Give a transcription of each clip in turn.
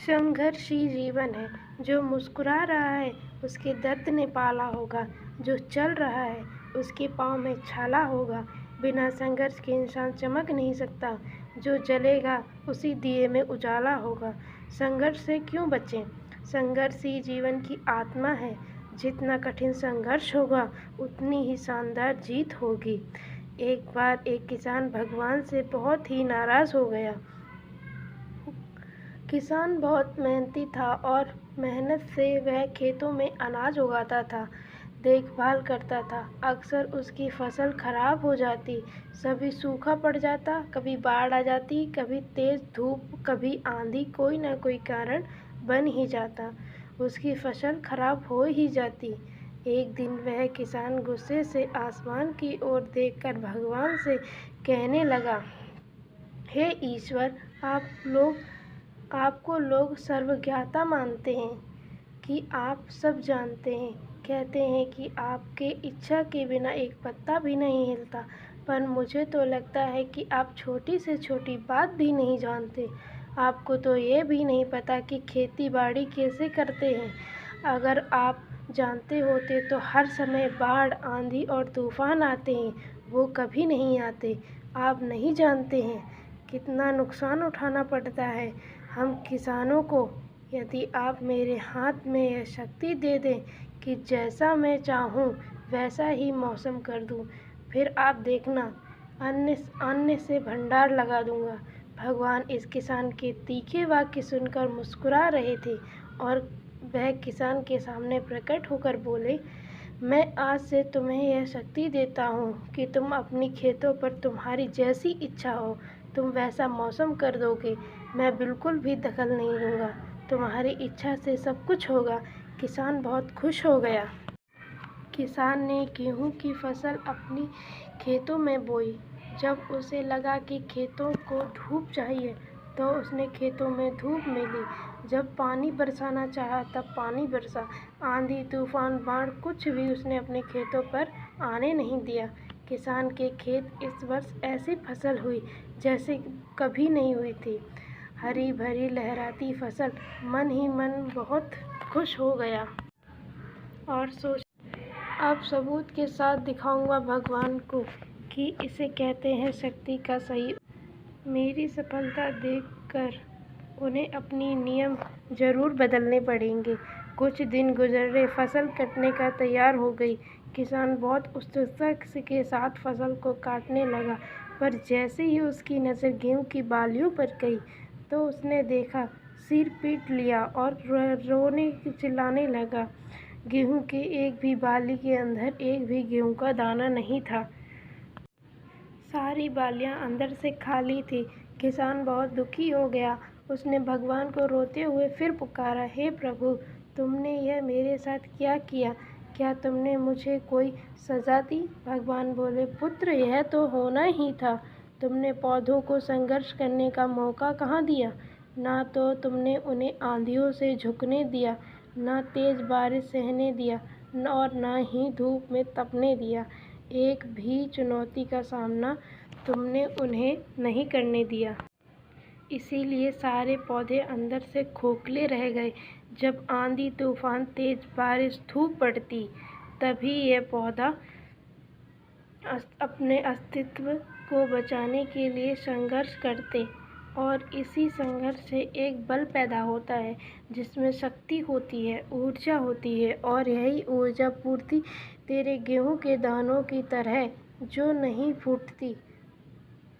संघर्षी जीवन है। जो मुस्कुरा रहा है उसके दर्द ने पाला होगा। जो चल रहा है उसके पाँव में छाला होगा। बिना संघर्ष के इंसान चमक नहीं सकता। जो जलेगा उसी दिए में उजाला होगा। संघर्ष से क्यों बचें? संघर्ष ही जीवन की आत्मा है। जितना कठिन संघर्ष होगा उतनी ही शानदार जीत होगी। एक बार एक किसान भगवान से बहुत ही नाराज़ हो गया। किसान बहुत मेहनती था और मेहनत से वह खेतों में अनाज उगाता था, देखभाल करता था। अक्सर उसकी फसल खराब हो जाती, कभी सूखा पड़ जाता, कभी बाढ़ आ जाती, कभी तेज़ धूप, कभी आंधी, कोई ना कोई कारण बन ही जाता। उसकी फसल खराब हो ही जाती। एक दिन वह किसान गुस्से से आसमान की ओर देखकर भगवान से कहने लगा, हे ईश्वर, आपको लोग सर्वज्ञाता मानते हैं कि आप सब जानते हैं। कहते हैं कि आपके इच्छा के बिना एक पत्ता भी नहीं हिलता, पर मुझे तो लगता है कि आप छोटी से छोटी बात भी नहीं जानते। आपको तो ये भी नहीं पता कि खेती बाड़ी कैसे करते हैं। अगर आप जानते होते तो हर समय बाढ़, आंधी और तूफान आते हैं, वो कभी नहीं आते। आप नहीं जानते हैं कितना नुकसान उठाना पड़ता है हम किसानों को। यदि आप मेरे हाथ में यह शक्ति दे दें कि जैसा मैं चाहूँ वैसा ही मौसम कर दूँ, फिर आप देखना, अन्न से भंडार लगा दूँगा। भगवान इस किसान के तीखे वाक्य सुनकर मुस्कुरा रहे थे और वह किसान के सामने प्रकट होकर बोले, मैं आज से तुम्हें यह शक्ति देता हूँ कि तुम अपनी खेतों पर तुम्हारी जैसी इच्छा हो तुम वैसा मौसम कर दोगे। मैं बिल्कुल भी दखल नहीं दूँगा। तुम्हारी इच्छा से सब कुछ होगा। किसान बहुत खुश हो गया। किसान ने गेहूं की फसल अपनी खेतों में बोई। जब उसे लगा कि खेतों को धूप चाहिए तो उसने खेतों में धूप मिली। जब पानी बरसाना चाहा तब पानी बरसा। आंधी, तूफान, बाढ़ कुछ भी उसने अपने खेतों पर आने नहीं दिया। किसान के खेत इस वर्ष ऐसी फसल हुई जैसे कभी नहीं हुई थी। हरी भरी लहराती फसल। मन ही मन बहुत खुश हो गया और सोच, अब सबूत के साथ दिखाऊंगा भगवान को कि इसे कहते हैं शक्ति का सही। मेरी सफलता देखकर उन्हें अपनी नियम ज़रूर बदलने पड़ेंगे। कुछ दिन गुजरे, फसल कटने का तैयार हो गई। किसान बहुत उत्सुकता के साथ फसल को काटने लगा, पर जैसे ही उसकी नज़र गेहूं की बालियों पर गई तो उसने देखा, सिर पीट लिया और रोने चिल्लाने लगा। गेहूं के एक भी बाली के अंदर एक भी गेहूं का दाना नहीं था। सारी बालियां अंदर से खाली थी। किसान बहुत दुखी हो गया। उसने भगवान को रोते हुए फिर पुकारा, हे प्रभु, तुमने यह मेरे साथ क्या किया? क्या तुमने मुझे कोई सज़ा दी? भगवान बोले, पुत्र, यह तो होना ही था। तुमने पौधों को संघर्ष करने का मौका कहाँ दिया? ना तो तुमने उन्हें आंधियों से झुकने दिया, ना तेज़ बारिश सहने दिया, और ना ही धूप में तपने दिया। एक भी चुनौती का सामना तुमने उन्हें नहीं करने दिया। इसीलिए सारे पौधे अंदर से खोखले रह गए। जब आंधी, तूफान, तेज बारिश, धूप पड़ती, तभी यह पौधा अपने अस्तित्व को बचाने के लिए संघर्ष करते। और इसी संघर्ष से एक बल पैदा होता है जिसमें शक्ति होती है, ऊर्जा होती है, और यही ऊर्जा पूर्ति तेरे गेहूं के दानों की तरह जो नहीं फूटती।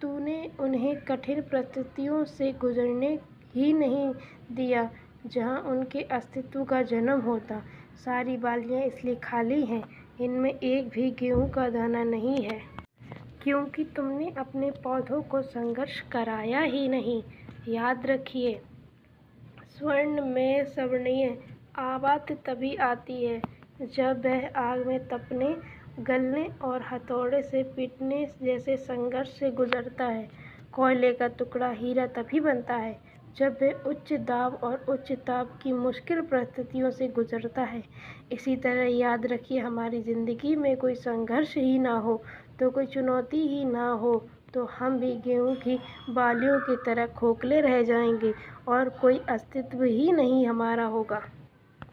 तूने उन्हें कठिन परिस्थितियों से गुजरने ही नहीं दिया जहां उनके अस्तित्व का जन्म होता। सारी बालियां इसलिए खाली हैं, इनमें एक भी गेहूं का दाना नहीं है, क्योंकि तुमने अपने पौधों को संघर्ष कराया ही नहीं। याद रखिए, स्वर्ण में स्वर्णीय आवाज़ तभी आती है जब वह आग में तपने, गलने और हथौड़े से पीटने जैसे संघर्ष से गुजरता है। कोयले का टुकड़ा हीरा तभी बनता है जब वह उच्च दाब और उच्च ताप की मुश्किल परिस्थितियों से गुजरता है। इसी तरह याद रखिए, हमारी ज़िंदगी में कोई संघर्ष ही ना हो तो कोई चुनौती ही ना हो तो हम भी गेहूँ की बालियों की तरह खोखले रह जाएंगे और कोई अस्तित्व ही नहीं हमारा होगा।